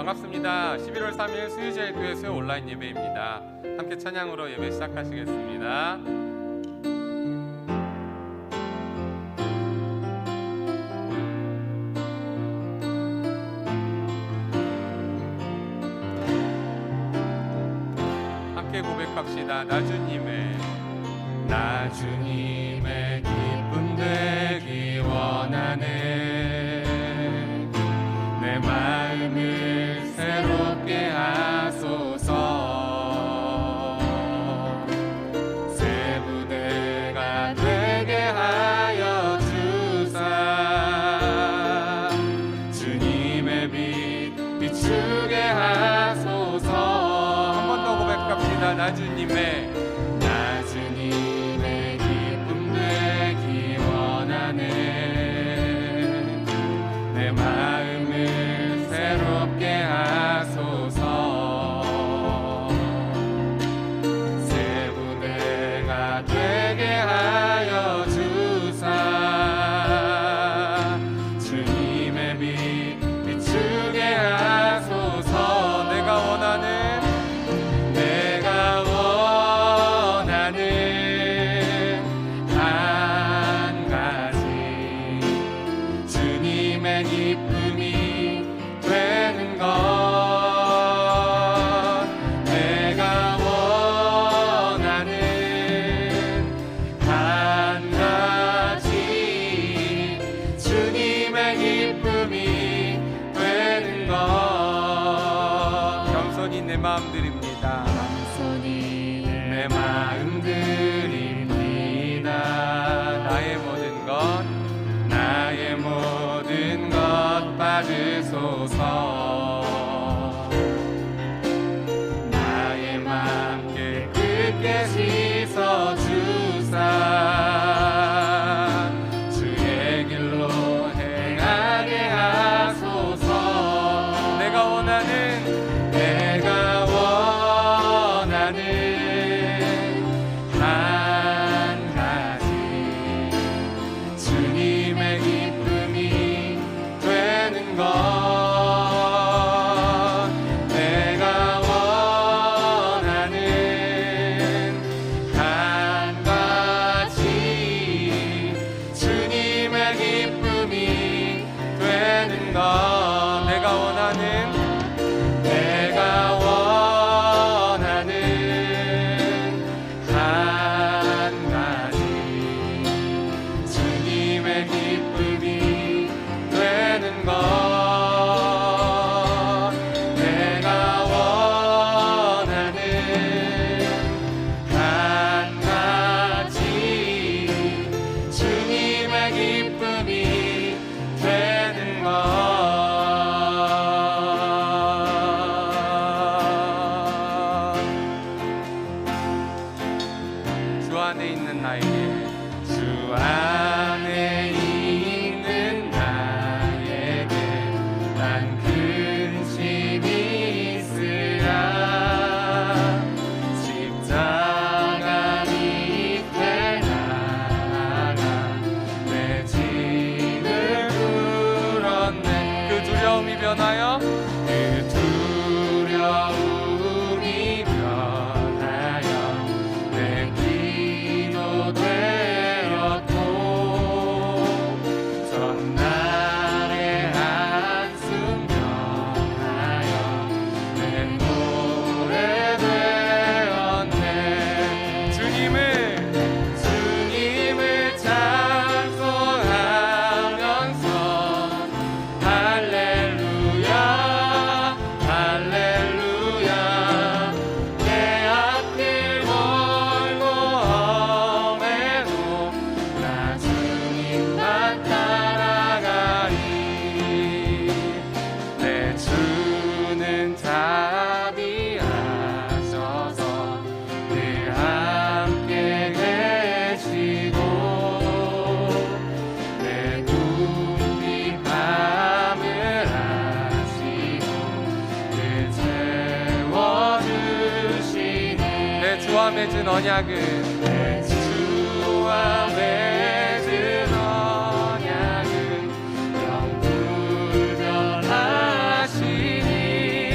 반갑습니다. 11월 3일 수유제일교회 수요 온라인 예배입니다. 함께 찬양으로 예배 시작하시겠습니다. 함께 고백합시다. 나 주님의 기쁨 되기 원하네. 내 마음을 새롭게 하소서. 새 부대가 되게 하여 주사. 주님의 빛 비추게 하소서. 한 번 더 고백합시다. 나 주님의 기쁨 되기 원하네. 내 마음을 새롭게 하소서. 새 부대가 되게 하여 주사. 주님의 빛 비추게 하소서. 내가 원하는 한 가지 주님의 기쁨이 되는 것. 내가 원하는 한 가지 주님의 기쁨이 되는 것. 겸손히 내 마음 드립니다. 겸손히 내 마음 드립니다. 나의 모든 것 받으소서. 나의 맘 깨끗게 씻어 주사. 주의 길로 행하게 하소서. 내가 원하는 한 가지 주님의 기쁨이 되는 것. 내가 원하는 한 가지 주님의 기쁨이 되는 것. 내가 원하는 한 가지 주님의 기쁨이 되는 것. 내가 원하는 한 가지 주님의 기쁨이 되는 것. 주 안에 있는 나에게 난 근심이 있으라. 십자가 밑에 나가 내 짐을 풀었네. 그 두려움이 변하여 내 기도 되었고. 전날의 한숨 변하여 내 노래 되었네. 주님을 찬송하면서 할렐루야 할렐루야. 내 앞길 멀고 험해도 나 주님만 따라가리. 내 주는 자비하셔서 늘 함께 계시고. 내 궁핍 밤을 하시고 늘 채워주시네. 내 주와 맺은 언약은 영불변하시니.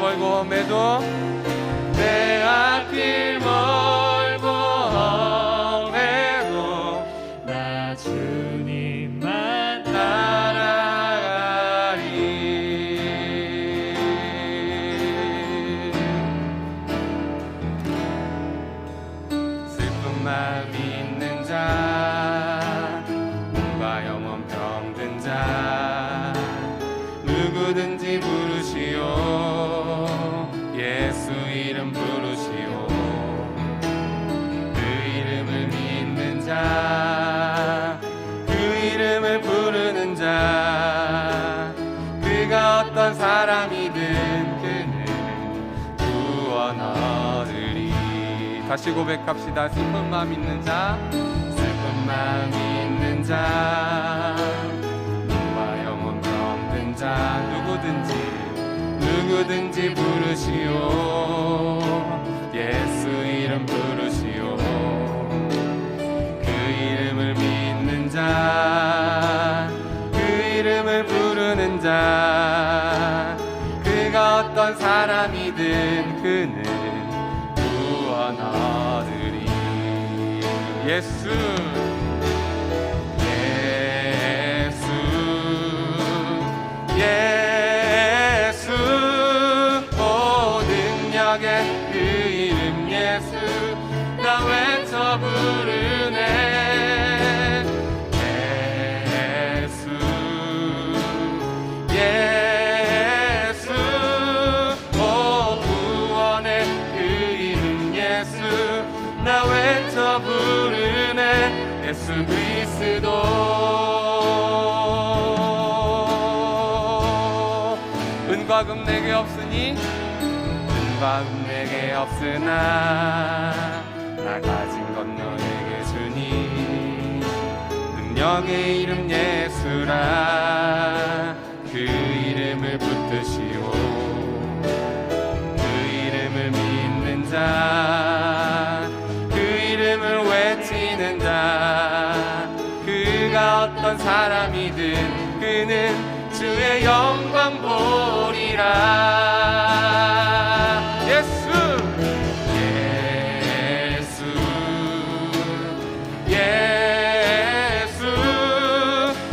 멀고 험해도 내 앞길 멀고 험해도 나 주님만 따라가리. 슬픈 마음 있는 자, 몸과 영혼 병든 자, 누구든지 부르시오. 예수 이름 부르시오. 그 이름을 믿는 자, 그 이름을 부르는 자, 그가 어떤 사람이든 그는 구원 얻으리. 다시 고백합시다. 슬픈 마음 있는 자, 슬픈 마음 있는 자, 몸과 영혼 병든 자, 누구든지 부르시오. 예수 이름 부르시오. 그 이름을 믿는 자, 그 이름을 부르는 자, 그가 어떤 사람이든 그는 구원 얻으리. 예수 예수 오 능력의 그 이름 예수 나 외쳐 부르네. 예수 오 구원의 그 이름 예수 나 외쳐 부르네. 예수 그리스도. 은과 금 내게 없으니 은과 금 내게 없으나 나 가진 것 너에게 주니 능력의 이름 예수라. 그 이름을 붙드시오. 그 이름을 믿는 자, 그 이름을 외치는 자, 그가 어떤 사람이든 그는 주의 영광 보리라. 예수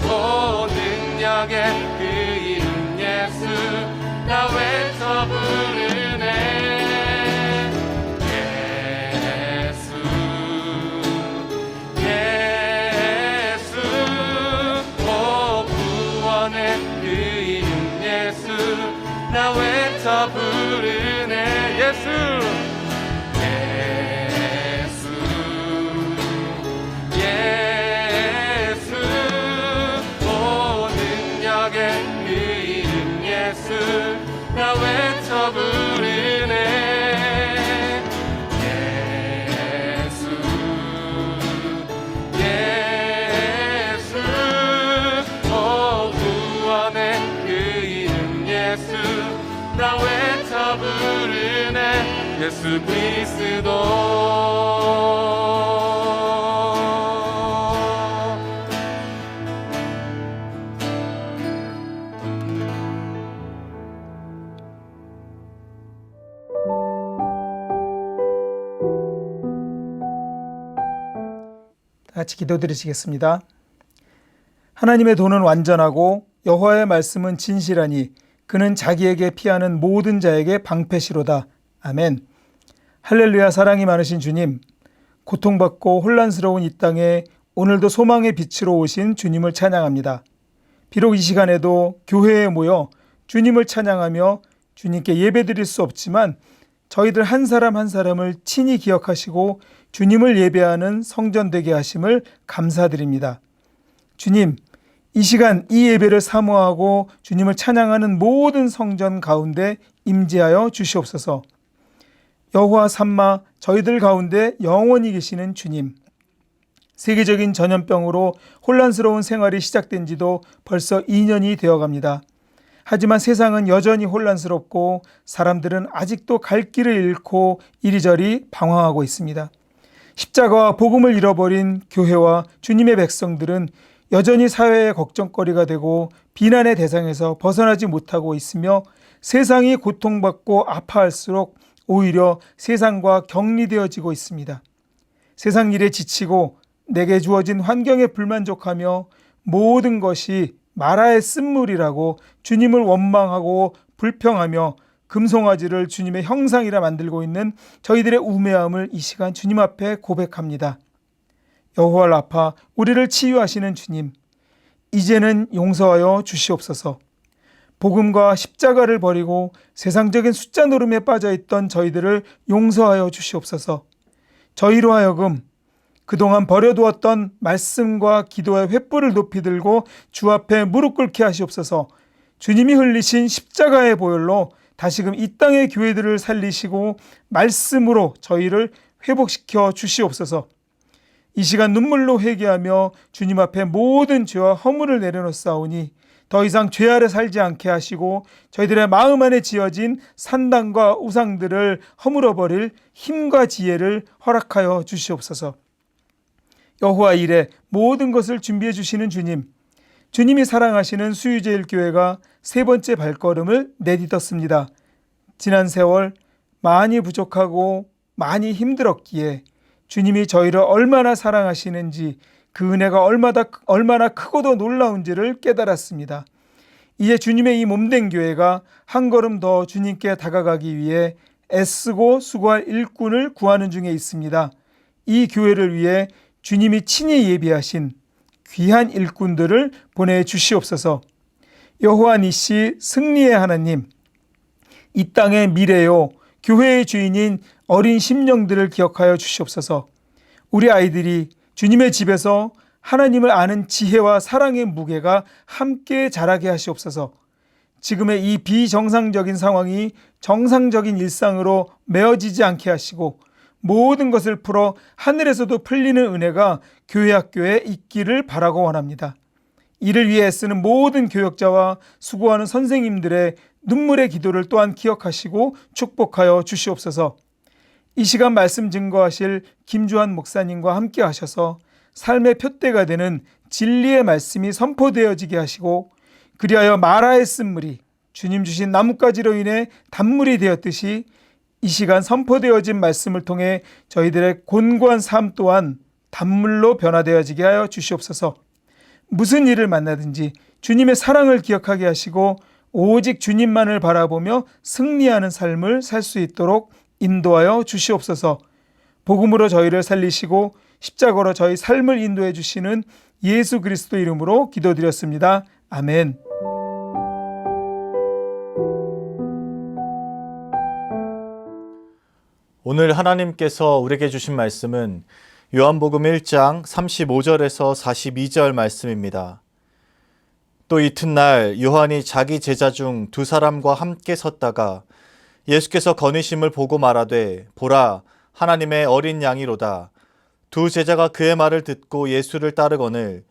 오 능력의 그 이름 예수 나 외쳐 부르네. 예수 오 구원의 그 이름 예수 나 외쳐 부르네. 예수 오 능력의 그 이름 예수 나 외쳐 부르네. 예수 오 구원의 그 이름 예수 나 외쳐 부르네. 예수 그리스도. 같이 기도드리시겠습니다. 하나님의 도는 완전하고 여호와의 말씀은 진실하니 그는 자기에게 피하는 모든 자에게 방패시로다. 아멘. 할렐루야. 사랑이 많으신 주님, 고통받고 혼란스러운 이 땅에 오늘도 소망의 빛으로 오신 주님을 찬양합니다. 비록 이 시간에도 교회에 모여 주님을 찬양하며 주님께 예배드릴 수 없지만 저희들 한 사람 한 사람을 친히 기억하시고 주님을 예배하는 성전 되게 하심을 감사드립니다. 주님, 이 시간 이 예배를 사모하고 주님을 찬양하는 모든 성전 가운데 임재하여 주시옵소서. 여호와 삼마 저희들 가운데 영원히 계시는 주님, 세계적인 전염병으로 혼란스러운 생활이 시작된 지도 벌써 2년이 되어갑니다. 하지만 세상은 여전히 혼란스럽고 사람들은 아직도 갈 길을 잃고 이리저리 방황하고 있습니다. 십자가와 복음을 잃어버린 교회와 주님의 백성들은 여전히 사회의 걱정거리가 되고 비난의 대상에서 벗어나지 못하고 있으며 세상이 고통받고 아파할수록 오히려 세상과 격리되어지고 있습니다. 세상 일에 지치고 내게 주어진 환경에 불만족하며 모든 것이 마라의 쓴물이라고 주님을 원망하고 불평하며 금송아지를 주님의 형상이라 만들고 있는 저희들의 우매함을 이 시간 주님 앞에 고백합니다. 여호와 라파, 우리를 치유하시는 주님, 이제는 용서하여 주시옵소서. 복음과 십자가를 버리고 세상적인 숫자 노름에 빠져있던 저희들을 용서하여 주시옵소서. 저희로 하여금 그동안 버려두었던 말씀과 기도의 횃불을 높이 들고 주 앞에 무릎 꿇게 하시옵소서. 주님이 흘리신 십자가의 보혈로 다시금 이 땅의 교회들을 살리시고 말씀으로 저희를 회복시켜 주시옵소서. 이 시간 눈물로 회개하며 주님 앞에 모든 죄와 허물을 내려놓사오니 더 이상 죄 아래 살지 않게 하시고 저희들의 마음 안에 지어진 산당과 우상들을 허물어버릴 힘과 지혜를 허락하여 주시옵소서. 여호와 일에 모든 것을 준비해 주시는 주님, 주님이 사랑하시는 수유제일교회가 세 번째 발걸음을 내딛었습니다. 지난 세월 많이 부족하고 많이 힘들었기에 주님이 저희를 얼마나 사랑하시는지, 그 은혜가 얼마나 크고도 놀라운지를 깨달았습니다. 이제 주님의 이 몸된 교회가 한 걸음 더 주님께 다가가기 위해 애쓰고 수고할 일꾼을 구하는 중에 있습니다. 이 교회를 위해 주님이 친히 예비하신 귀한 일꾼들을 보내주시옵소서. 여호와 니시 승리의 하나님, 이 땅의 미래요 교회의 주인인 어린 심령들을 기억하여 주시옵소서. 우리 아이들이 주님의 집에서 하나님을 아는 지혜와 사랑의 무게가 함께 자라게 하시옵소서. 지금의 이 비정상적인 상황이 정상적인 일상으로 메어지지 않게 하시고 모든 것을 풀어 하늘에서도 풀리는 은혜가 교회 학교에 있기를 바라고 원합니다. 이를 위해 애쓰는 모든 교역자와 수고하는 선생님들의 눈물의 기도를 또한 기억하시고 축복하여 주시옵소서. 이 시간 말씀 증거하실 김주환 목사님과 함께 하셔서 삶의 표대가 되는 진리의 말씀이 선포되어지게 하시고, 그리하여 마라의 쓴물이 주님 주신 나뭇가지로 인해 단물이 되었듯이 이 시간 선포되어진 말씀을 통해 저희들의 곤고한 삶 또한 단물로 변화되어지게 하여 주시옵소서. 무슨 일을 만나든지 주님의 사랑을 기억하게 하시고 오직 주님만을 바라보며 승리하는 삶을 살 수 있도록 인도하여 주시옵소서. 복음으로 저희를 살리시고 십자가로 저희 삶을 인도해 주시는 예수 그리스도 이름으로 기도드렸습니다. 아멘. 오늘 하나님께서 우리에게 주신 말씀은 요한복음 1장 35절에서 42절 말씀입니다. 또 이튿날 요한이 자기 제자 중 두 사람과 함께 섰다가 예수께서 거니심을 보고 말하되 보라 하나님의 어린 양이로다. 두 제자가 그의 말을 듣고 예수를 따르거늘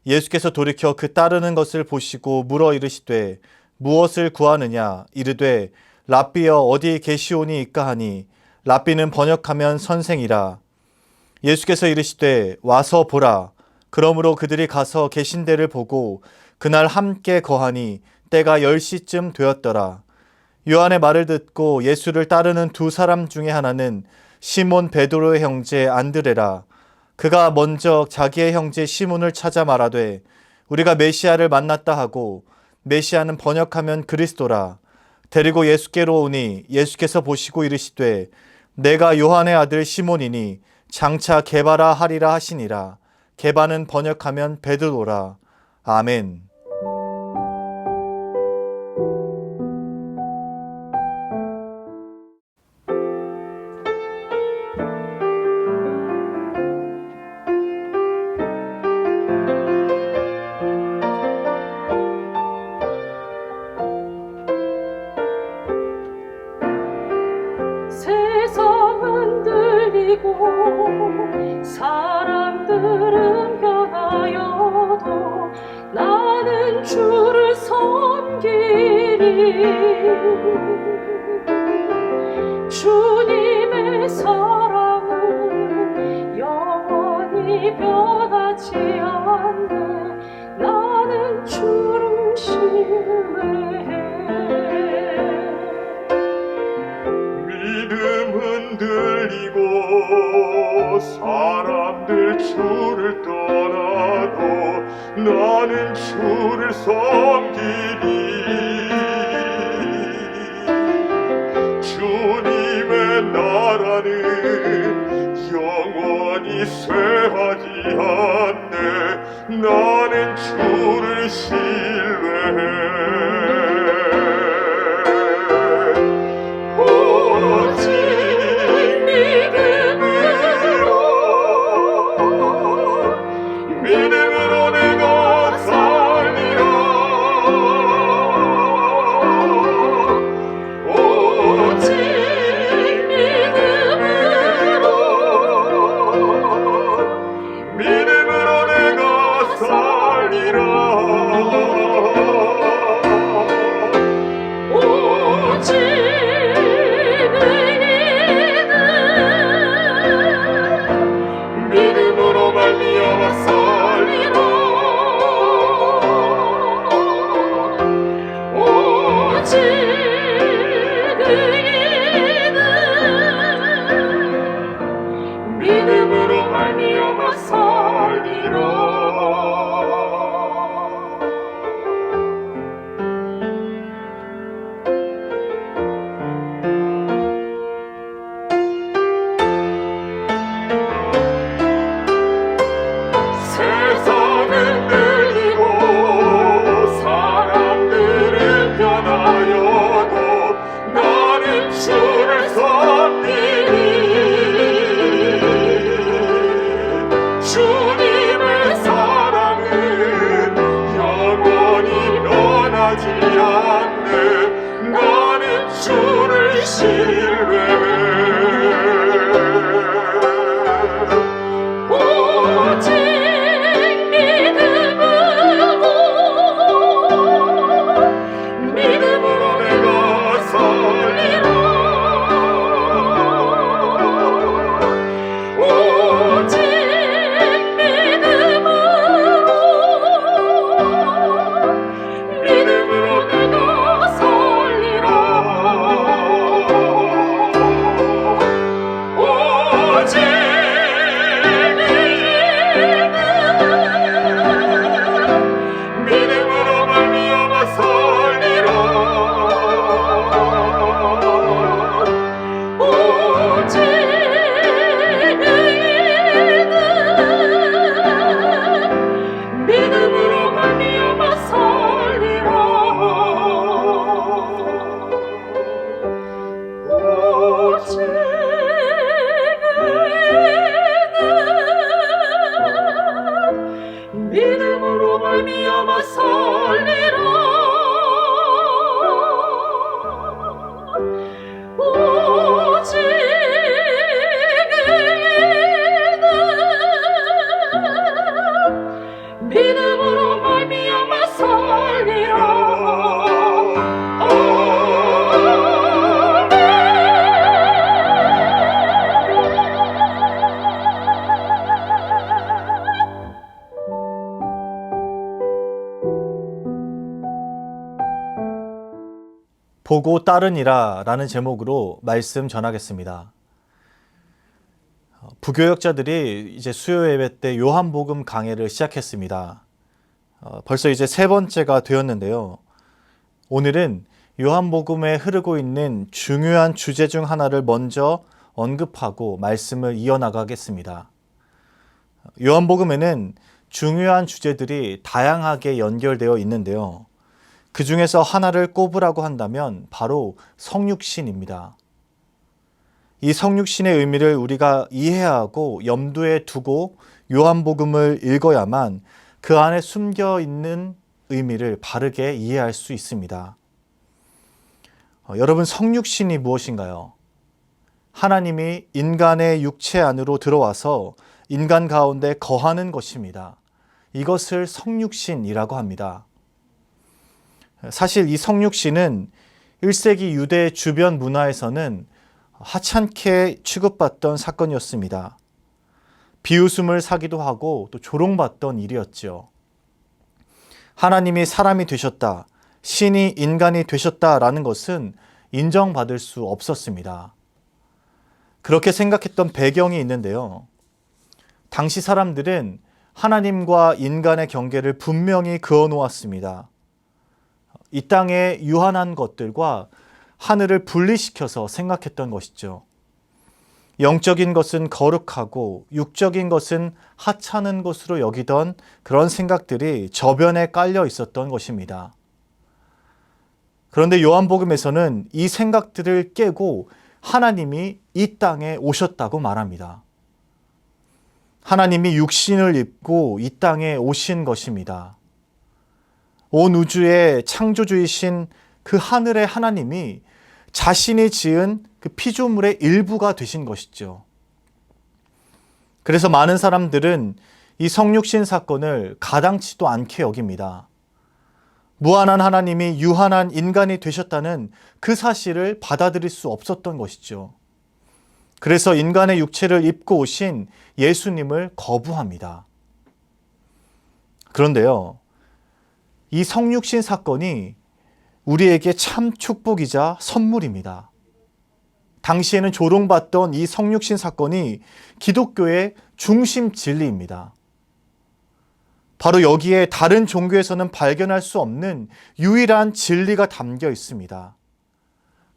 예수께서 돌이켜 그 따르는 것을 보시고 물어 이르시되 무엇을 구하느냐 이르되 랍비여 어디 계시오니이까 하니 랍비는 번역하면 선생이라. 예수께서 이르시되 와서 보라. 그러므로 그들이 가서 계신 데를 보고 그날 함께 거하니 때가 10시쯤 되었더라. 요한의 말을 듣고 예수를 따르는 두 사람 중에 하나는 시몬 베드로의 형제 안드레라. 그가 먼저 자기의 형제 시몬을 찾아 말하되 우리가 메시아를 만났다 하고, 메시아는 번역하면 그리스도라. 데리고 예수께로 오니 예수께서 보시고 이르시되 내가 요한의 아들 시몬이니 장차 게바라 하리라 하시니라. 게바는 번역하면 베드로라. 아멘. 세상은 들리고 사람들은 변하여도 나는 주를 섬기리. 주님의 사랑은 영원히 변하지 않네. 나는 주를 신뢰해. 흔들리고 사람들 주를 떠나도 나는 주를 섬기리. 주님의 나라는 영원히 쇠하지 않네. 나는 주를 신뢰해. 오직 믿음으로 내가 살리라. 오직 믿음으로 내가 살리라. 오직 믿음으로 말미암아 살리라. 오직 믿음으로 말미암아 살리라. 세상은 들리고 사람들은 변하여도 나는 주를 섬기리. 주님의 사랑은 영원히 변하지 않네. 나는 주를 신뢰해. 오직 믿음으로 내가 살리라. 오직 믿음으로 내가 살리라. 오직 믿음으로 말미암아 살리라. 오직 믿음으로 말미암아 살리라. 오직 믿음으로 말미암아 살리라. 오직 믿음으로 말미암아 살리라. 보고 따르니라 라는 제목으로 말씀 전하겠습니다. 부교역자들이 이제 수요 예배 때 요한복음 강해를 시작했습니다. 벌써 이제 세 번째가 되었는데요. 오늘은 요한복음에 흐르고 있는 중요한 주제 중 하나를 먼저 언급하고 말씀을 이어나가겠습니다. 요한복음에는 중요한 주제들이 다양하게 연결되어 있는데요. 그 중에서 하나를 꼽으라고 한다면 바로 성육신입니다. 이 성육신의 의미를 우리가 이해하고 염두에 두고 요한복음을 읽어야만 그 안에 숨겨 있는 의미를 바르게 이해할 수 있습니다. 여러분, 성육신이 무엇인가요? 하나님이 인간의 육체 안으로 들어와서 인간 가운데 거하는 것입니다. 이것을 성육신이라고 합니다. 사실 이 성육신은 1세기 유대 주변 문화에서는 하찮게 취급받던 사건이었습니다. 비웃음을 사기도 하고 또 조롱받던 일이었죠. 하나님이 사람이 되셨다, 신이 인간이 되셨다라는 것은 인정받을 수 없었습니다. 그렇게 생각했던 배경이 있는데요. 당시 사람들은 하나님과 인간의 경계를 분명히 그어 놓았습니다. 이 땅에 유한한 것들과 하늘을 분리시켜서 생각했던 것이죠. 영적인 것은 거룩하고 육적인 것은 하찮은 것으로 여기던 그런 생각들이 저변에 깔려 있었던 것입니다. 그런데 요한복음에서는 이 생각들을 깨고 하나님이 이 땅에 오셨다고 말합니다. 하나님이 육신을 입고 이 땅에 오신 것입니다. 온 우주의 창조주이신 그 하늘의 하나님이 자신이 지은 그 피조물의 일부가 되신 것이죠. 그래서 많은 사람들은 이 성육신 사건을 가당치도 않게 여깁니다. 무한한 하나님이 유한한 인간이 되셨다는 그 사실을 받아들일 수 없었던 것이죠. 그래서 인간의 육체를 입고 오신 예수님을 거부합니다. 그런데요, 이 성육신 사건이 우리에게 참 축복이자 선물입니다. 당시에는 조롱받던 이 성육신 사건이 기독교의 중심 진리입니다. 바로 여기에 다른 종교에서는 발견할 수 없는 유일한 진리가 담겨 있습니다.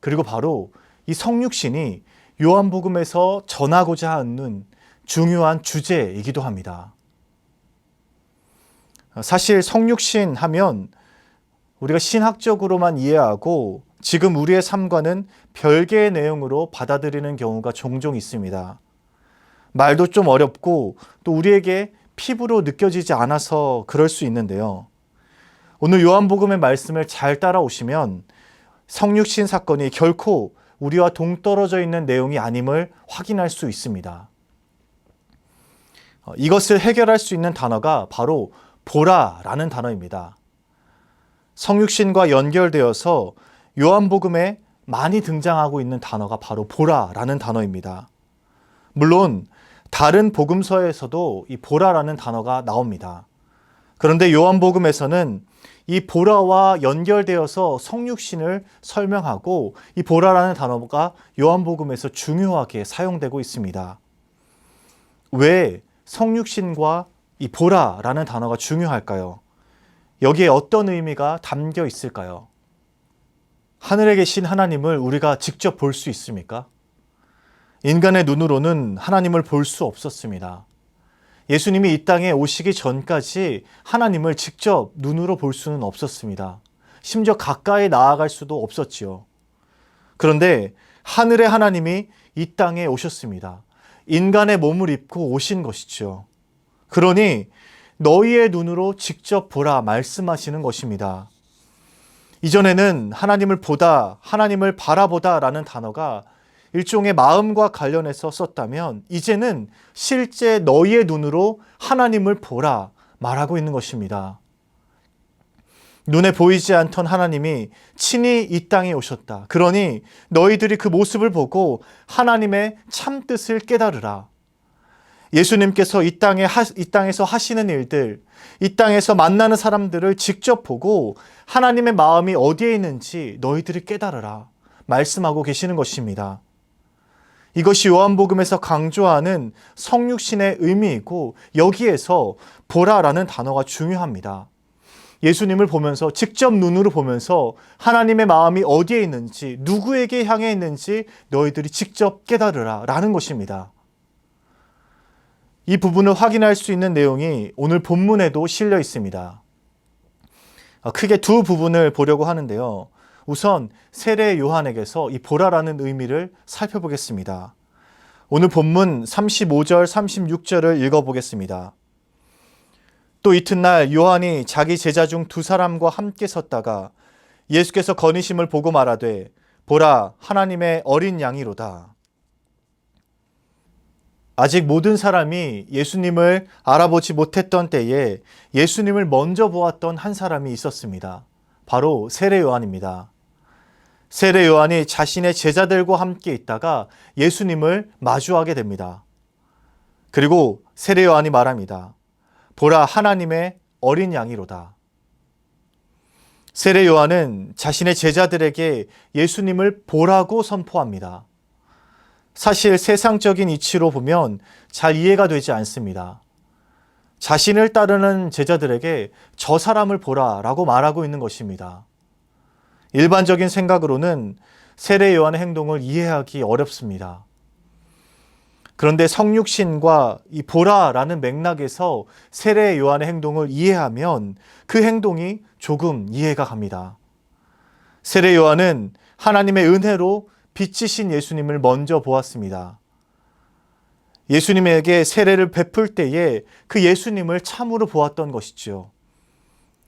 그리고 바로 이 성육신이 요한복음에서 전하고자 하는 중요한 주제이기도 합니다. 사실 성육신 하면 우리가 신학적으로만 이해하고 지금 우리의 삶과는 별개의 내용으로 받아들이는 경우가 종종 있습니다. 말도 좀 어렵고 또 우리에게 피부로 느껴지지 않아서 그럴 수 있는데요. 오늘 요한복음의 말씀을 잘 따라오시면 성육신 사건이 결코 우리와 동떨어져 있는 내용이 아님을 확인할 수 있습니다. 이것을 해결할 수 있는 단어가 바로 보라라는 단어입니다. 성육신과 연결되어서 요한복음에 많이 등장하고 있는 단어가 바로 보라라는 단어입니다. 물론 다른 복음서에서도 이 보라라는 단어가 나옵니다. 그런데 요한복음에서는 이 보라와 연결되어서 성육신을 설명하고 이 보라라는 단어가 요한복음에서 중요하게 사용되고 있습니다. 왜 성육신과 이 보라라는 단어가 중요할까요? 여기에 어떤 의미가 담겨 있을까요? 하늘에 계신 하나님을 우리가 직접 볼 수 있습니까? 인간의 눈으로는 하나님을 볼 수 없었습니다. 예수님이 이 땅에 오시기 전까지 하나님을 직접 눈으로 볼 수는 없었습니다. 심지어 가까이 나아갈 수도 없었지요. 그런데 하늘의 하나님이 이 땅에 오셨습니다. 인간의 몸을 입고 오신 것이죠. 그러니 너희의 눈으로 직접 보라 말씀하시는 것입니다. 이전에는 하나님을 보다, 하나님을 바라보다 라는 단어가 일종의 마음과 관련해서 썼다면 이제는 실제 너희의 눈으로 하나님을 보라 말하고 있는 것입니다. 눈에 보이지 않던 하나님이 친히 이 땅에 오셨다. 그러니 너희들이 그 모습을 보고 하나님의 참뜻을 깨달으라. 예수님께서 이 땅에서 하시는 일들, 이 땅에서 만나는 사람들을 직접 보고 하나님의 마음이 어디에 있는지 너희들이 깨달으라 말씀하고 계시는 것입니다. 이것이 요한복음에서 강조하는 성육신의 의미이고 여기에서 보라라는 단어가 중요합니다. 예수님을 보면서 직접 눈으로 보면서 하나님의 마음이 어디에 있는지 누구에게 향해 있는지 너희들이 직접 깨달으라 라는 것입니다. 이 부분을 확인할 수 있는 내용이 오늘 본문에도 실려 있습니다. 크게 두 부분을 보려고 하는데요. 우선 세례 요한에게서 이 보라라는 의미를 살펴보겠습니다. 오늘 본문 35절, 36절을 읽어보겠습니다. 또 이튿날 요한이 자기 제자 중 두 사람과 함께 섰다가 예수께서 거니심을 보고 말하되 보라 하나님의 어린 양이로다. 아직 모든 사람이 예수님을 알아보지 못했던 때에 예수님을 먼저 보았던 한 사람이 있었습니다. 바로 세례 요한입니다. 세례 요한이 자신의 제자들과 함께 있다가 예수님을 마주하게 됩니다. 그리고 세례 요한이 말합니다. 보라 하나님의 어린 양이로다. 세례 요한은 자신의 제자들에게 예수님을 보라고 선포합니다. 사실 세상적인 이치로 보면 잘 이해가 되지 않습니다. 자신을 따르는 제자들에게 저 사람을 보라 라고 말하고 있는 것입니다. 일반적인 생각으로는 세례 요한의 행동을 이해하기 어렵습니다. 그런데 성육신과 이 보라라는 맥락에서 세례 요한의 행동을 이해하면 그 행동이 조금 이해가 갑니다. 세례 요한은 하나님의 은혜로 빛이신 예수님을 먼저 보았습니다. 예수님에게 세례를 베풀 때에 그 예수님을 참으로 보았던 것이죠.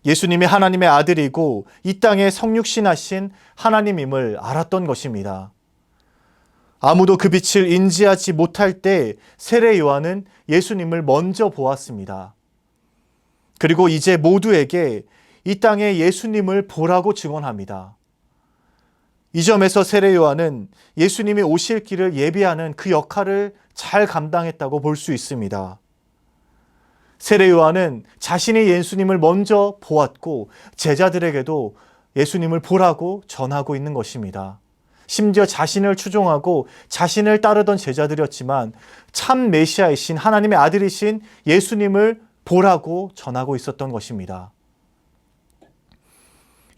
예수님이 하나님의 아들이고 이 땅에 성육신하신 하나님임을 알았던 것입니다. 아무도 그 빛을 인지하지 못할 때 세례 요한은 예수님을 먼저 보았습니다. 그리고 이제 모두에게 이 땅에 예수님을 보라고 증언합니다. 이 점에서 세례 요한은 예수님이 오실 길을 예비하는 그 역할을 잘 감당했다고 볼 수 있습니다. 세례 요한은 자신이 예수님을 먼저 보았고 제자들에게도 예수님을 보라고 전하고 있는 것입니다. 심지어 자신을 추종하고 자신을 따르던 제자들이었지만 참 메시아이신 하나님의 아들이신 예수님을 보라고 전하고 있었던 것입니다.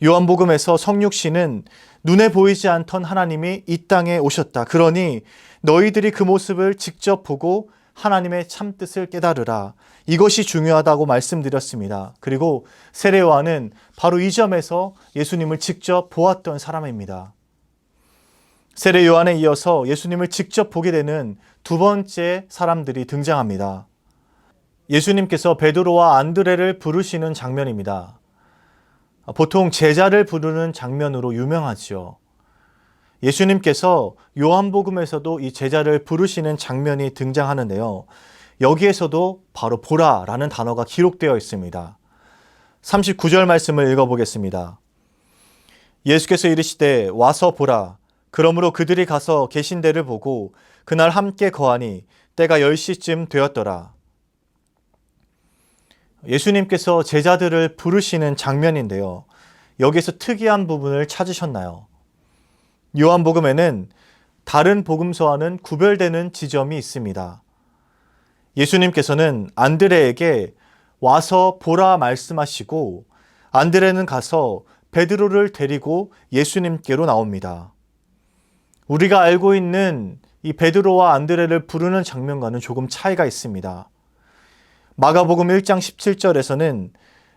요한복음에서 성육신은 눈에 보이지 않던 하나님이 이 땅에 오셨다. 그러니 너희들이 그 모습을 직접 보고 하나님의 참뜻을 깨달으라. 이것이 중요하다고 말씀드렸습니다. 그리고 세례 요한은 바로 이 점에서 예수님을 직접 보았던 사람입니다. 세례 요한에 이어서 예수님을 직접 보게 되는 두 번째 사람들이 등장합니다. 예수님께서 베드로와 안드레를 부르시는 장면입니다. 보통 제자를 부르는 장면으로 유명하지요. 예수님께서 요한복음에서도 이 제자를 부르시는 장면이 등장하는데요. 여기에서도 바로 보라라는 단어가 기록되어 있습니다. 39절 말씀을 읽어보겠습니다. 예수께서 이르시되 와서 보라. 그러므로 그들이 가서 계신 데를 보고 그날 함께 거하니 때가 10시쯤 되었더라. 예수님께서 제자들을 부르시는 장면인데요. 여기에서 특이한 부분을 찾으셨나요? 요한복음에는 다른 복음서와는 구별되는 지점이 있습니다. 예수님께서는 안드레에게 와서 보라 말씀하시고 안드레는 가서 베드로를 데리고 예수님께로 나옵니다. 우리가 알고 있는 이 베드로와 안드레를 부르는 장면과는 조금 차이가 있습니다. 마가복음 1장 17절에서는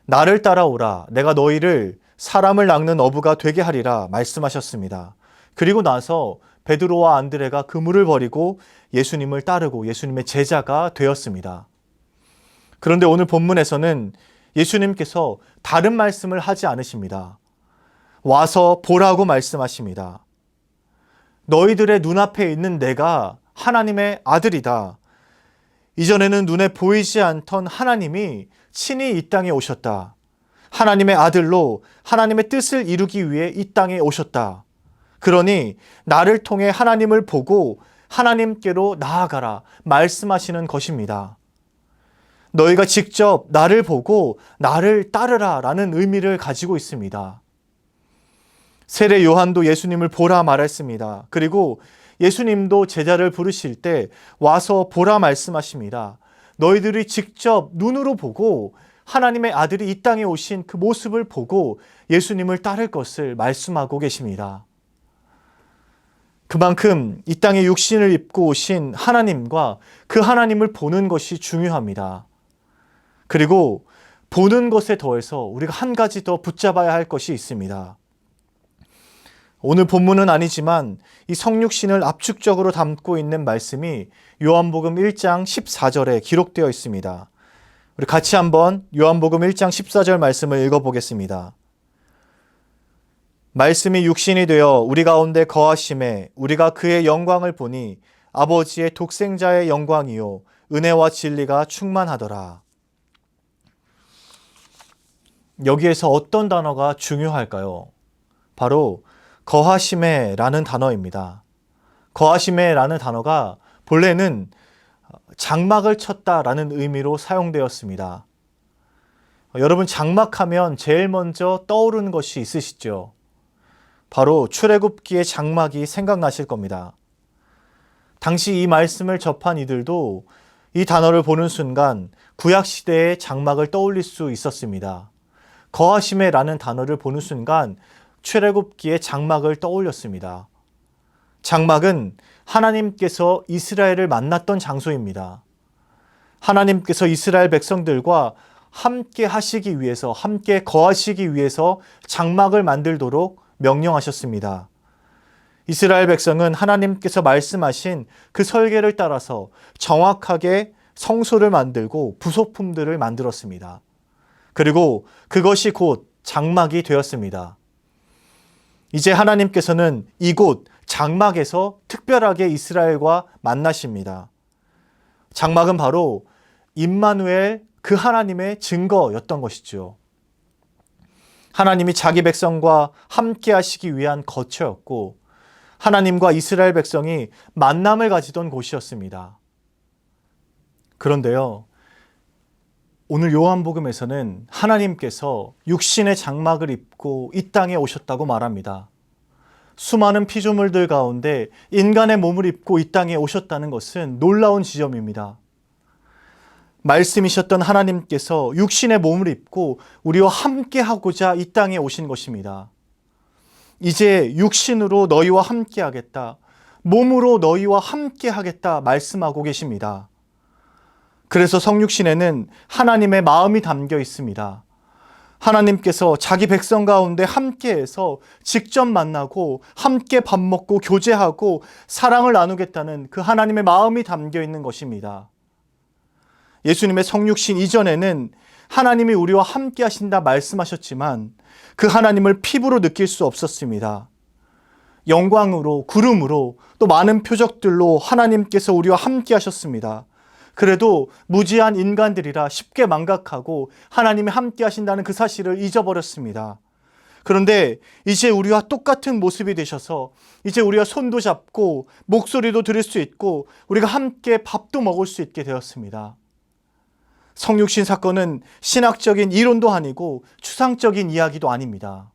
나를 따라오라 내가 너희를 사람을 낚는 어부가 되게 하리라 말씀하셨습니다. 그리고 나서 베드로와 안드레가 그물을 버리고 예수님을 따르고 예수님의 제자가 되었습니다. 그런데 오늘 본문에서는 예수님께서 다른 말씀을 하지 않으십니다. 와서 보라고 말씀하십니다. 너희들의 눈앞에 있는 내가 하나님의 아들이다. 이전에는 눈에 보이지 않던 하나님이 친히 이 땅에 오셨다. 하나님의 아들로 하나님의 뜻을 이루기 위해 이 땅에 오셨다. 그러니 나를 통해 하나님을 보고 하나님께로 나아가라 말씀하시는 것입니다. 너희가 직접 나를 보고 나를 따르라 라는 의미를 가지고 있습니다. 세례 요한도 예수님을 보라 말했습니다. 그리고 예수님도 제자를 부르실 때 와서 보라 말씀하십니다. 너희들이 직접 눈으로 보고 하나님의 아들이 이 땅에 오신 그 모습을 보고 예수님을 따를 것을 말씀하고 계십니다. 그만큼 이 땅에 육신을 입고 오신 하나님과 그 하나님을 보는 것이 중요합니다. 그리고 보는 것에 더해서 우리가 한 가지 더 붙잡아야 할 것이 있습니다. 오늘 본문은 아니지만 이 성육신을 압축적으로 담고 있는 말씀이 요한복음 1장 14절에 기록되어 있습니다. 우리 같이 한번 요한복음 1장 14절 말씀을 읽어보겠습니다. 말씀이 육신이 되어 우리 가운데 거하심에 우리가 그의 영광을 보니 아버지의 독생자의 영광이요 은혜와 진리가 충만하더라. 여기에서 어떤 단어가 중요할까요? 바로 거하심에 라는 단어입니다. 거하심에 라는 단어가 본래는 장막을 쳤다라는 의미로 사용되었습니다. 여러분 장막하면 제일 먼저 떠오르는 것이 있으시죠? 바로 출애굽기의 장막이 생각나실 겁니다. 당시 이 말씀을 접한 이들도 이 단어를 보는 순간 구약시대의 장막을 떠올릴 수 있었습니다. 거하시메라는 단어를 보는 순간 출애굽기의 장막을 떠올렸습니다. 장막은 하나님께서 이스라엘을 만났던 장소입니다. 하나님께서 이스라엘 백성들과 함께 하시기 위해서, 함께 거하시기 위해서 장막을 만들도록 명령하셨습니다. 이스라엘 백성은 하나님께서 말씀하신 그 설계를 따라서 정확하게 성소를 만들고 부속품들을 만들었습니다. 그리고 그것이 곧 장막이 되었습니다. 이제 하나님께서는 이곳 장막에서 특별하게 이스라엘과 만나십니다. 장막은 바로 임마누엘, 그 하나님의 증거였던 것이죠. 하나님이 자기 백성과 함께 하시기 위한 거처였고 하나님과 이스라엘 백성이 만남을 가지던 곳이었습니다. 그런데요, 오늘 요한복음에서는 하나님께서 육신의 장막을 입고 이 땅에 오셨다고 말합니다. 수많은 피조물들 가운데 인간의 몸을 입고 이 땅에 오셨다는 것은 놀라운 지점입니다. 말씀이셨던 하나님께서 육신의 몸을 입고 우리와 함께 하고자 이 땅에 오신 것입니다. 이제 육신으로 너희와 함께 하겠다, 몸으로 너희와 함께 하겠다 말씀하고 계십니다. 그래서 성육신에는 하나님의 마음이 담겨 있습니다. 하나님께서 자기 백성 가운데 함께해서 직접 만나고 함께 밥 먹고 교제하고 사랑을 나누겠다는 그 하나님의 마음이 담겨 있는 것입니다. 예수님의 성육신 이전에는 하나님이 우리와 함께 하신다 말씀하셨지만 그 하나님을 피부로 느낄 수 없었습니다. 영광으로, 구름으로, 또 많은 표적들로 하나님께서 우리와 함께 하셨습니다. 그래도 무지한 인간들이라 쉽게 망각하고 하나님이 함께 하신다는 그 사실을 잊어버렸습니다. 그런데 이제 우리와 똑같은 모습이 되셔서 이제 우리가 손도 잡고 목소리도 들을 수 있고 우리가 함께 밥도 먹을 수 있게 되었습니다. 성육신 사건은 신학적인 이론도 아니고 추상적인 이야기도 아닙니다.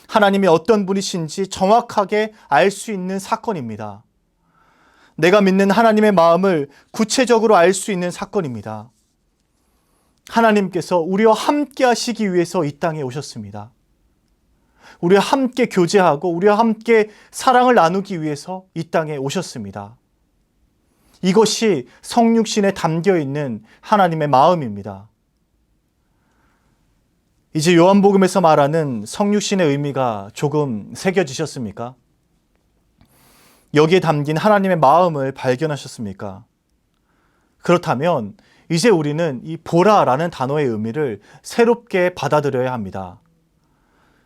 하나님이 어떤 분이신지 정확하게 알 수 있는 사건입니다. 내가 믿는 하나님의 마음을 구체적으로 알 수 있는 사건입니다. 하나님께서 우리와 함께 하시기 위해서 이 땅에 오셨습니다. 우리와 함께 교제하고 우리와 함께 사랑을 나누기 위해서 이 땅에 오셨습니다. 이것이 성육신에 담겨 있는 하나님의 마음입니다. 이제 요한복음에서 말하는 성육신의 의미가 조금 새겨지셨습니까? 여기에 담긴 하나님의 마음을 발견하셨습니까? 그렇다면 이제 우리는 이 보라라는 단어의 의미를 새롭게 받아들여야 합니다.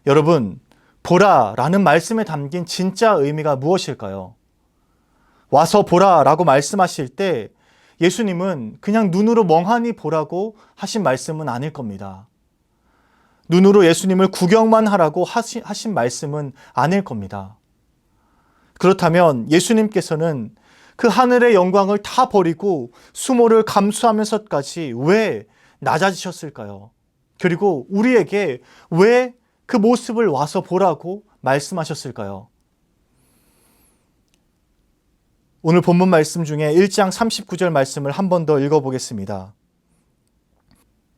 여러분, 보라라는 말씀에 담긴 진짜 의미가 무엇일까요? 와서 보라라고 말씀하실 때 예수님은 그냥 눈으로 멍하니 보라고 하신 말씀은 아닐 겁니다. 눈으로 예수님을 구경만 하라고 하신 말씀은 아닐 겁니다. 그렇다면 예수님께서는 그 하늘의 영광을 다 버리고 수모를 감수하면서까지 왜 낮아지셨을까요? 그리고 우리에게 왜 그 모습을 와서 보라고 말씀하셨을까요? 오늘 본문 말씀 중에 1장 39절 말씀을 한 번 더 읽어보겠습니다.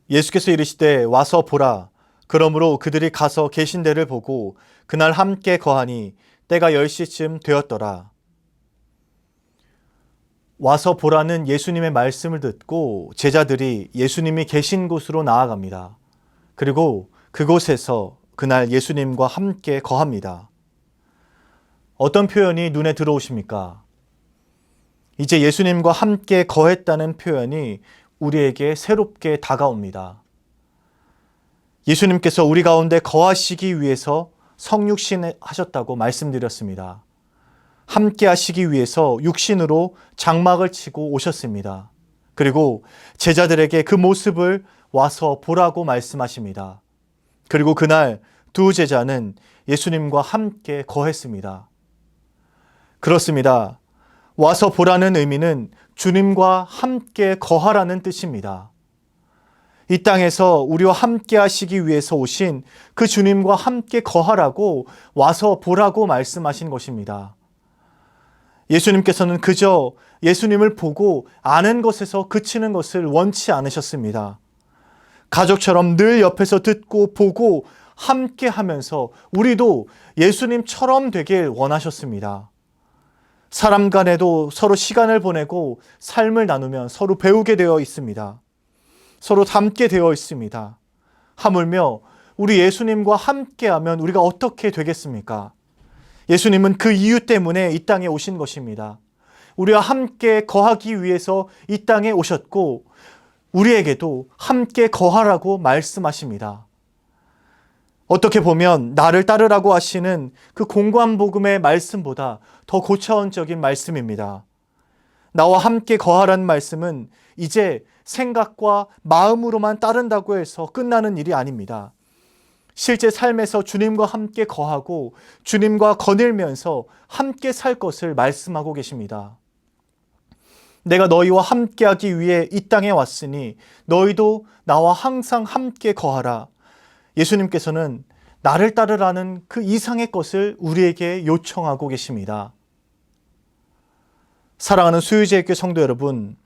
예수께서 이르시되 와서 보라. 그러므로 그들이 가서 계신 데를 보고 그날 함께 거하니 때가 10시쯤 되었더라. 와서 보라는 예수님의 말씀을 듣고 제자들이 예수님이 계신 곳으로 나아갑니다. 그리고 그곳에서 그날 예수님과 함께 거합니다. 어떤 표현이 눈에 들어오십니까? 이제 예수님과 함께 거했다는 표현이 우리에게 새롭게 다가옵니다. 예수님께서 우리 가운데 거하시기 위해서 성육신 하셨다고 말씀드렸습니다. 함께 하시기 위해서 육신으로 장막을 치고 오셨습니다. 그리고 제자들에게 그 모습을 와서 보라고 말씀하십니다. 그리고 그날 두 제자는 예수님과 함께 거했습니다. 그렇습니다. 와서 보라는 의미는 주님과 함께 거하라는 뜻입니다. 이 땅에서 우리와 함께 하시기 위해서 오신 그 주님과 함께 거하라고 와서 보라고 말씀하신 것입니다. 예수님께서는 그저 예수님을 보고 아는 것에서 그치는 것을 원치 않으셨습니다. 가족처럼 늘 옆에서 듣고 보고 함께 하면서 우리도 예수님처럼 되길 원하셨습니다. 사람 간에도 서로 시간을 보내고 삶을 나누면 서로 배우게 되어 있습니다. 서로 닮게 되어 있습니다. 하물며 우리 예수님과 함께하면 우리가 어떻게 되겠습니까? 예수님은 그 이유 때문에 이 땅에 오신 것입니다. 우리와 함께 거하기 위해서 이 땅에 오셨고 우리에게도 함께 거하라고 말씀하십니다. 어떻게 보면 나를 따르라고 하시는 그 공고한 복음의 말씀보다 더 고차원적인 말씀입니다. 나와 함께 거하라는 말씀은 이제 생각과 마음으로만 따른다고 해서 끝나는 일이 아닙니다. 실제 삶에서 주님과 함께 거하고 주님과 거닐면서 함께 살 것을 말씀하고 계십니다. 내가 너희와 함께하기 위해 이 땅에 왔으니 너희도 나와 항상 함께 거하라. 예수님께서는 나를 따르라는 그 이상의 것을 우리에게 요청하고 계십니다. 사랑하는 수유제일교회 성도 여러분,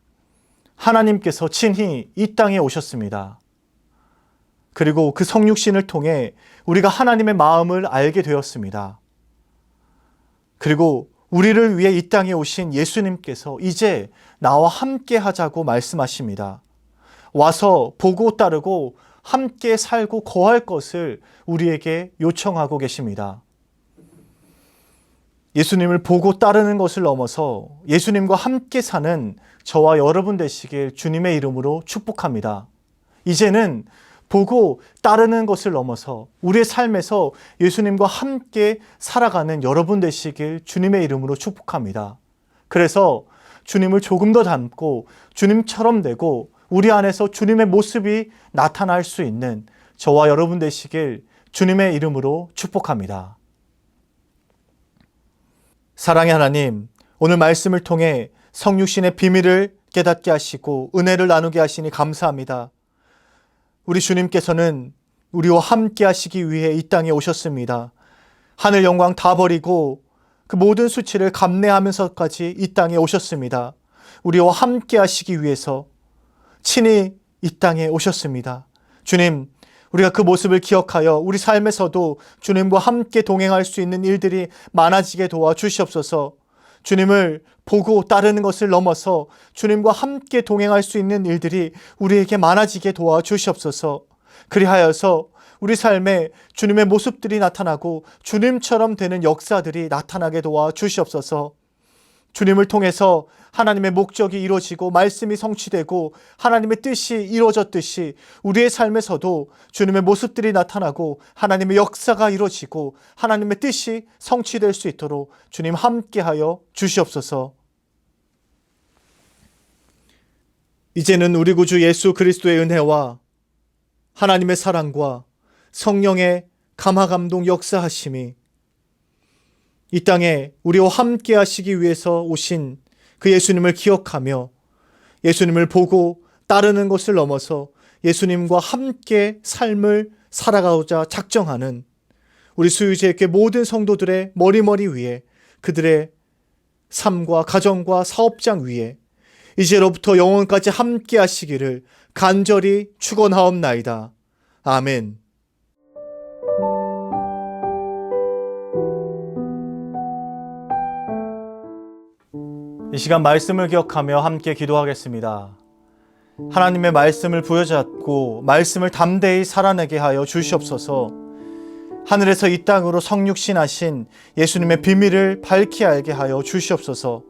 하나님께서 친히 이 땅에 오셨습니다. 그리고 그 성육신을 통해 우리가 하나님의 마음을 알게 되었습니다. 그리고 우리를 위해 이 땅에 오신 예수님께서 이제 나와 함께 하자고 말씀하십니다. 와서 보고 따르고 함께 살고 거할 것을 우리에게 요청하고 계십니다. 예수님을 보고 따르는 것을 넘어서 예수님과 함께 사는 저와 여러분 되시길 주님의 이름으로 축복합니다. 이제는 보고 따르는 것을 넘어서 우리의 삶에서 예수님과 함께 살아가는 여러분 되시길 주님의 이름으로 축복합니다. 그래서 주님을 조금 더 닮고 주님처럼 되고 우리 안에서 주님의 모습이 나타날 수 있는 저와 여러분 되시길 주님의 이름으로 축복합니다. 사랑의 하나님, 오늘 말씀을 통해 성육신의 비밀을 깨닫게 하시고 은혜를 나누게 하시니 감사합니다. 우리 주님께서는 우리와 함께 하시기 위해 이 땅에 오셨습니다. 하늘 영광 다 버리고 그 모든 수치를 감내하면서까지 이 땅에 오셨습니다. 우리와 함께 하시기 위해서 친히 이 땅에 오셨습니다. 주님, 우리가 그 모습을 기억하여 우리 삶에서도 주님과 함께 동행할 수 있는 일들이 많아지게 도와주시옵소서. 주님을 보고 따르는 것을 넘어서 주님과 함께 동행할 수 있는 일들이 우리에게 많아지게 도와주시옵소서. 그리하여서 우리 삶에 주님의 모습들이 나타나고 주님처럼 되는 역사들이 나타나게 도와주시옵소서. 주님을 통해서 하나님의 목적이 이루어지고 말씀이 성취되고 하나님의 뜻이 이루어졌듯이 우리의 삶에서도 주님의 모습들이 나타나고 하나님의 역사가 이루어지고 하나님의 뜻이 성취될 수 있도록 주님 함께하여 주시옵소서. 이제는 우리 구주 예수 그리스도의 은혜와 하나님의 사랑과 성령의 감화감동 역사하심이 이 땅에 우리와 함께 하시기 위해서 오신 그 예수님을 기억하며 예수님을 보고 따르는 것을 넘어서 예수님과 함께 삶을 살아가고자 작정하는 우리 수유제교회 모든 성도들의 머리머리 위에 그들의 삶과 가정과 사업장 위에 이제로부터 영원까지 함께 하시기를 간절히 축원하옵나이다. 아멘. 이 시간 말씀을 기억하며 함께 기도하겠습니다. 하나님의 말씀을 부여잡고 말씀을 담대히 살아내게 하여 주시옵소서. 하늘에서 이 땅으로 성육신하신 예수님의 비밀을 밝히 알게 하여 주시옵소서.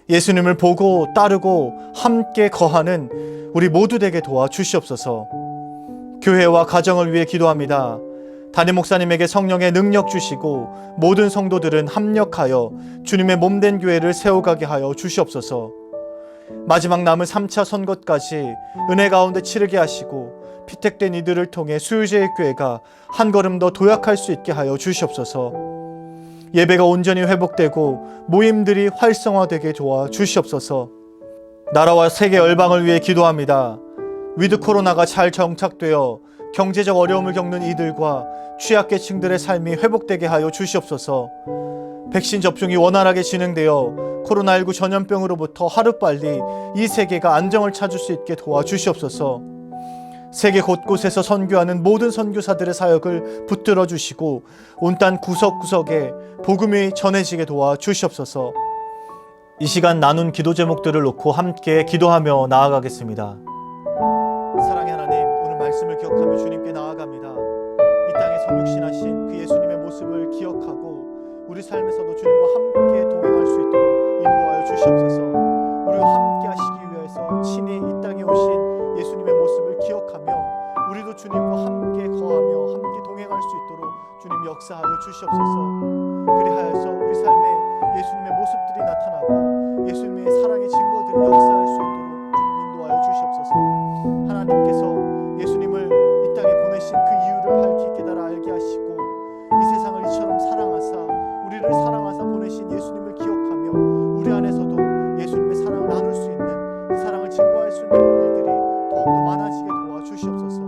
예수님을 보고 따르고 함께 거하는 우리 모두 되게 도와 주시옵소서. 교회와 가정을 위해 기도합니다. 담임 목사님에게 성령의 능력 주시고 모든 성도들은 합력하여 주님의 몸된 교회를 세워가게 하여 주시옵소서. 마지막 남은 3차 선거까지 은혜 가운데 치르게 하시고 피택된 이들을 통해 수유제의 교회가 한 걸음 더 도약할 수 있게 하여 주시옵소서. 예배가 온전히 회복되고 모임들이 활성화되게 도와 주시옵소서. 나라와 세계 열방을 위해 기도합니다. 위드 코로나가 잘 정착되어 경제적 어려움을 겪는 이들과 취약계층들의 삶이 회복되게 하여 주시옵소서. 백신 접종이 원활하게 진행되어 코로나19 전염병으로부터 하루빨리 이 세계가 안정을 찾을 수 있게 도와주시옵소서. 세계 곳곳에서 선교하는 모든 선교사들의 사역을 붙들어 주시고 온 땅 구석구석에 복음이 전해지게 도와주시옵소서. 이 시간 나눈 기도 제목들을 놓고 함께 기도하며 나아가겠습니다. 사랑의 하나님, 오늘 말씀을 기억하며 주님께 나아갑니다. 이 땅에 성육신하신 그 예수님의 모습을 기억하고 우리 삶에서도 주님과 함께 동행할 수 있도록 인도하여 주시옵소서. 우리와 함께 하시기 위해서 친히 이 땅에 오신 예수님의 모습을 기억하며 우리도 주님과 함께 거하며 함께 동행할 수 있도록 주님 역사하여 주시옵소서. 그리하여서 우리 삶에 예수님의 모습들이 나타나고 예수님의 사랑의 증거들이 역사할 수 있도록 주님 인도하여 주시옵소서. 하나님께서 예수님을 이 땅에 보내신 그 이유를 밝히 깨달아 알게 하시고 이 세상을 이처럼 사랑하사 우리를 사랑하사 보내신 예수님을 기억하며 우리 안에서도 예수님의 사랑을 나눌 수 있는 그 사랑을 증거할 수 있는 일들이 더욱더 많아지게 도와주시옵소서.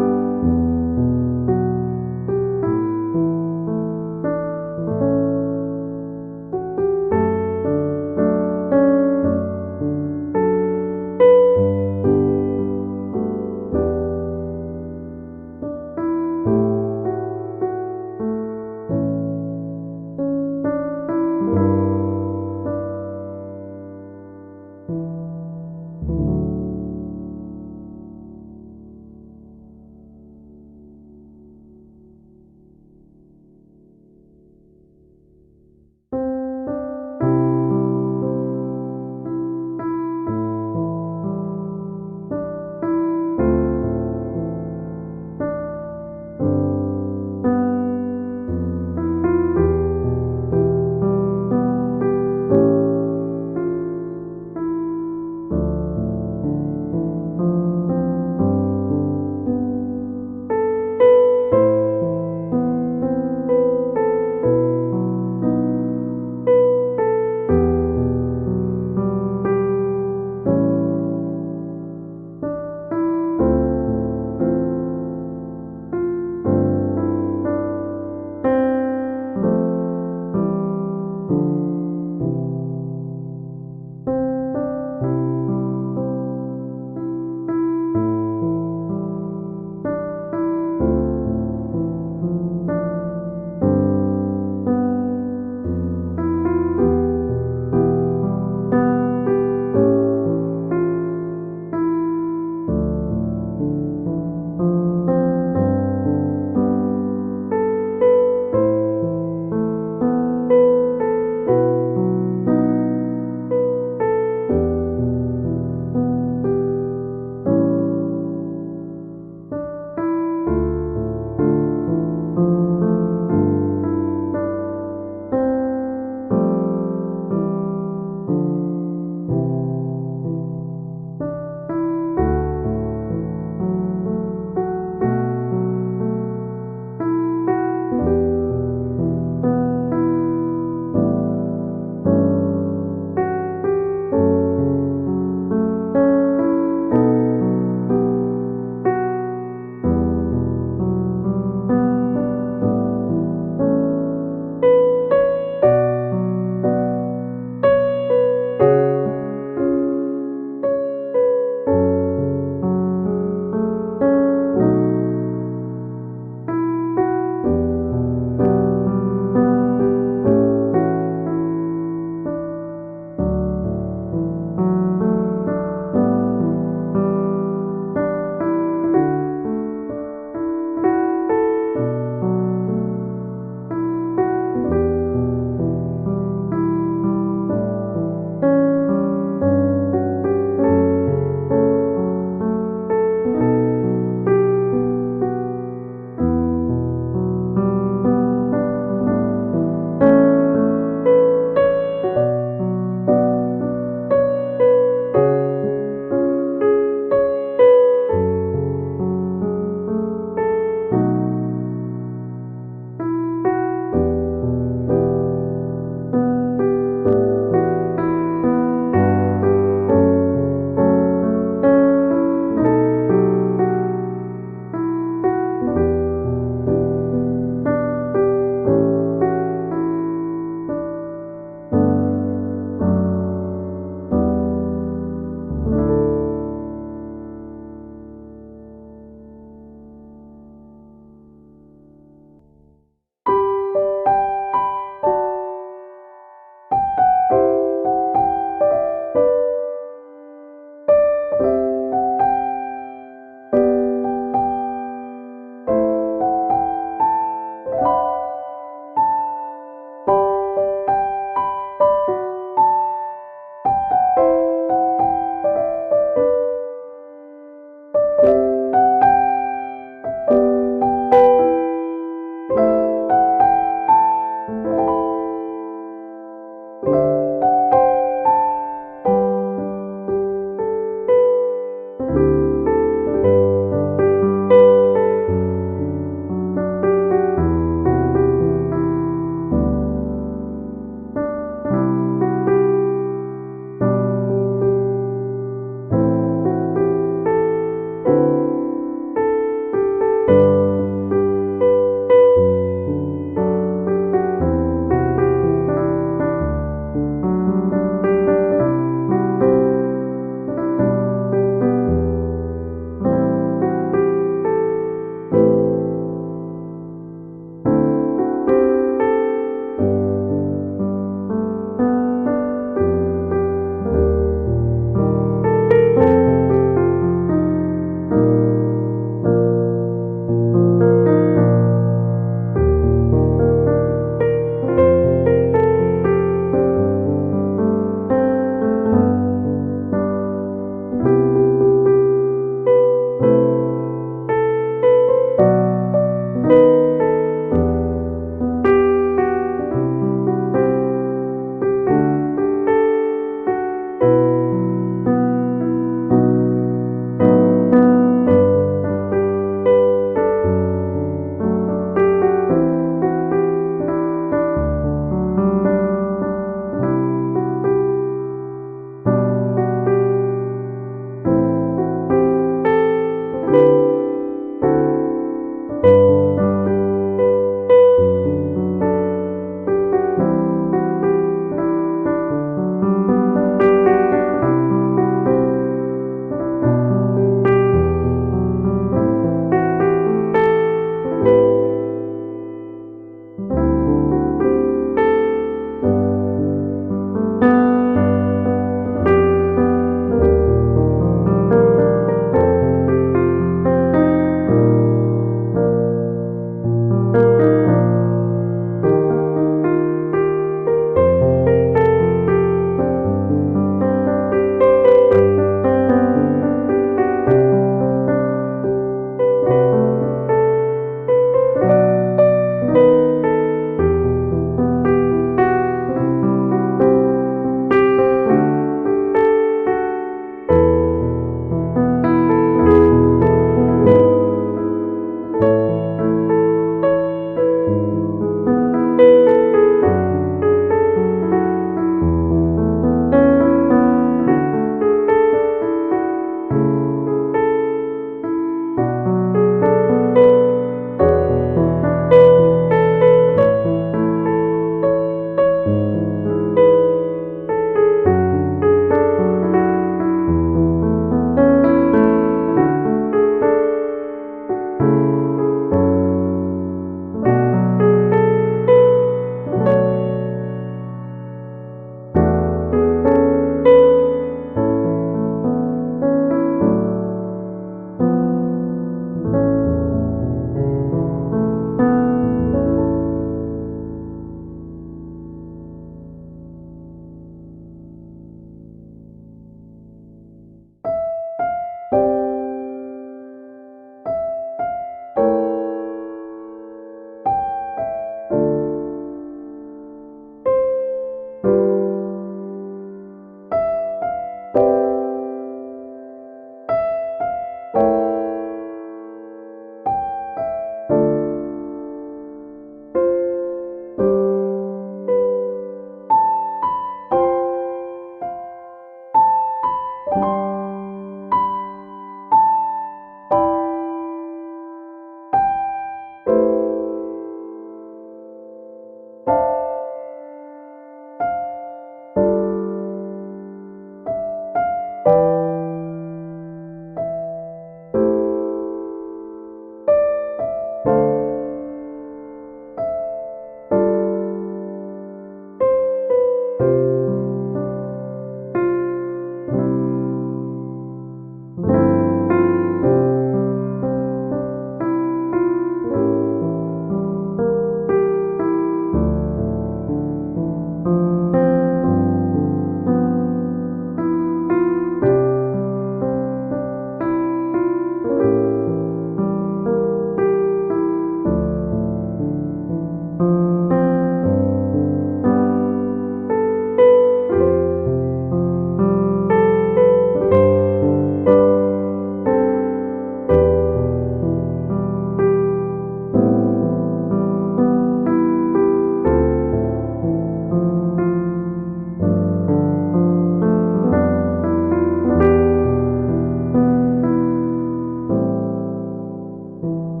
주